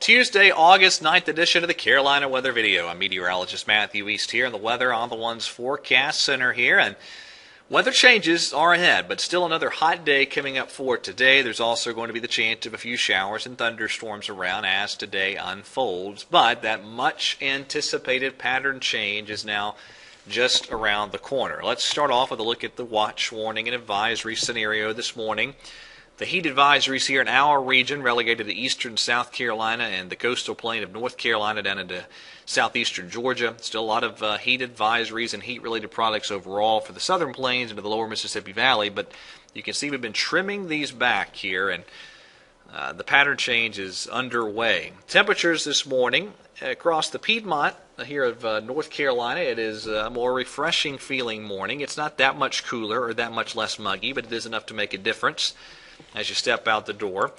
Tuesday, August 9th edition of the Carolina Weather Video. I'm meteorologist Matthew East here, and the weather on the One's Forecast Center here. And weather changes are ahead, but still another hot day coming up for today. There's also going to be the chance of a few showers and thunderstorms around as today unfolds. But that much anticipated pattern change is now just around the corner. Let's start off with a look at the watch, warning, and advisory scenario this morning. The heat advisories here in our region relegated to eastern South Carolina and the coastal plain of North Carolina down into southeastern Georgia. Still a lot of heat advisories and heat-related products overall for the southern plains into the lower Mississippi Valley, but you can see we've been trimming these back here, and the pattern change is underway. Temperatures this morning across the Piedmont here of North Carolina, it is a more refreshing feeling morning. It's not that much cooler or that much less muggy, but it is enough to make a difference as you step out the door.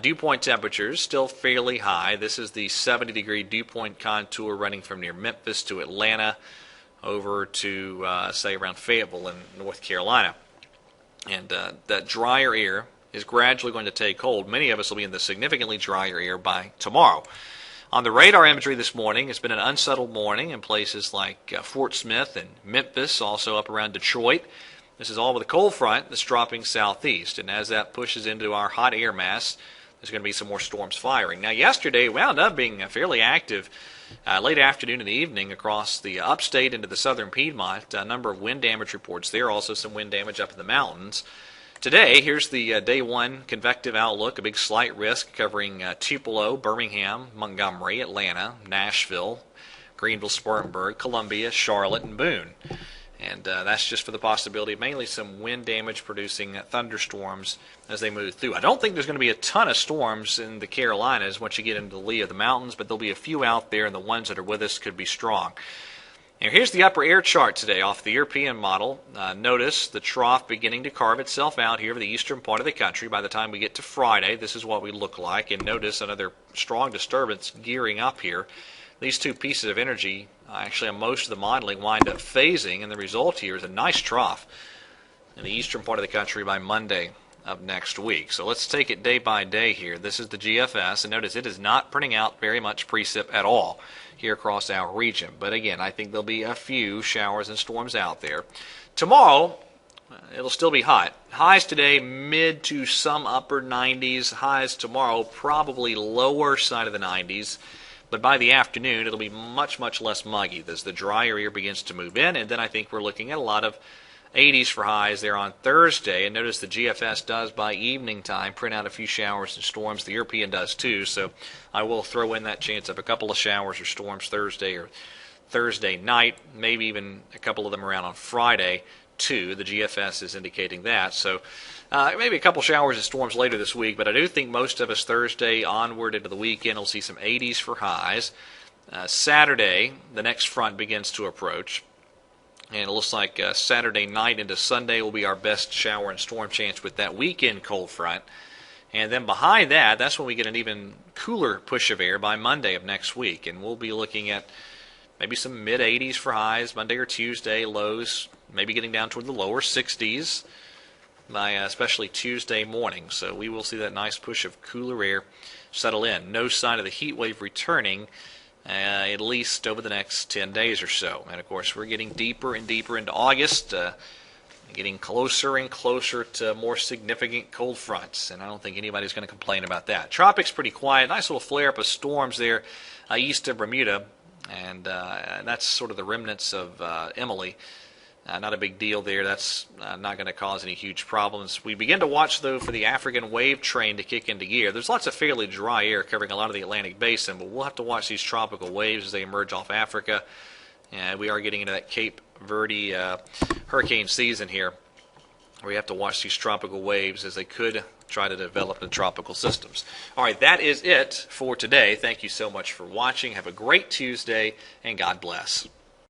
Dew point temperatures still fairly high. This is the 70-degree dew point contour running from near Memphis to Atlanta over to, say, around Fayetteville in North Carolina. And that drier air is gradually going to take hold. Many of us will be in the significantly drier air by tomorrow. On the radar imagery this morning, it's been an unsettled morning in places like Fort Smith and Memphis, also up around Detroit. This is all with a cold front that's dropping southeast, and as that pushes into our hot air mass, there's going to be some more storms firing. Now, yesterday wound up being fairly active late afternoon and evening across the upstate into the southern Piedmont. A number of wind damage reports there, also some wind damage up in the mountains. Today, here's the day one convective outlook, a big slight risk covering Tupelo, Birmingham, Montgomery, Atlanta, Nashville, Greenville, Spartanburg, Columbia, Charlotte, and Boone. And that's just for the possibility of mainly some wind damage producing thunderstorms as they move through. I don't think there's going to be a ton of storms in the Carolinas once you get into the lee of the mountains, but there'll be a few out there, and the ones that are with us could be strong. Now here's the upper air chart today off the European model. Notice the trough beginning to carve itself out here over the eastern part of the country. By the time we get to Friday, this is what we look like. And notice another strong disturbance gearing up here. These two pieces of energy, actually on most of the modeling, wind up phasing, and the result here is a nice trough in the eastern part of the country by Monday of next week. So let's take it day by day here. This is the GFS, and notice it is not printing out very much precip at all here across our region. But again, I think there'll be a few showers and storms out there. Tomorrow, it'll still be hot. Highs today, mid to some upper 90s. Highs tomorrow, probably lower side of the 90s. But by the afternoon, it'll be much, much less muggy as the drier air begins to move in. And then I think we're looking at a lot of 80s for highs there on Thursday. And notice the GFS does by evening time print out a few showers and storms. The European does too. So I will throw in that chance of a couple of showers or storms Thursday or Thursday night, maybe even a couple of them around on Friday too. The GFS is indicating that. So maybe a couple showers and storms later this week, but I do think most of us Thursday onward into the weekend will see some 80s for highs. Saturday, the next front begins to approach, and it looks like Saturday night into Sunday will be our best shower and storm chance with that weekend cold front. And then behind that, that's when we get an even cooler push of air by Monday of next week, and we'll be looking at maybe some mid-80s for highs Monday or Tuesday, lows maybe getting down toward the lower 60s. By especially Tuesday morning. So we will see that nice push of cooler air settle in. No sign of the heat wave returning at least over the next 10 days or so. And of course we're getting deeper and deeper into August, getting closer and closer to more significant cold fronts, and I don't think anybody's going to complain about that. Tropics pretty quiet. Nice little flare up of storms there east of Bermuda, and that's sort of the remnants of Emily. Not a big deal there. That's not going to cause any huge problems. We begin to watch, though, for the African wave train to kick into gear. There's lots of fairly dry air covering a lot of the Atlantic basin, but we'll have to watch these tropical waves as they emerge off Africa. And we are getting into that Cape Verde hurricane season here, where you have to watch these tropical waves as they could try to develop in tropical systems. All right, that is it for today. Thank you so much for watching. Have a great Tuesday, and God bless.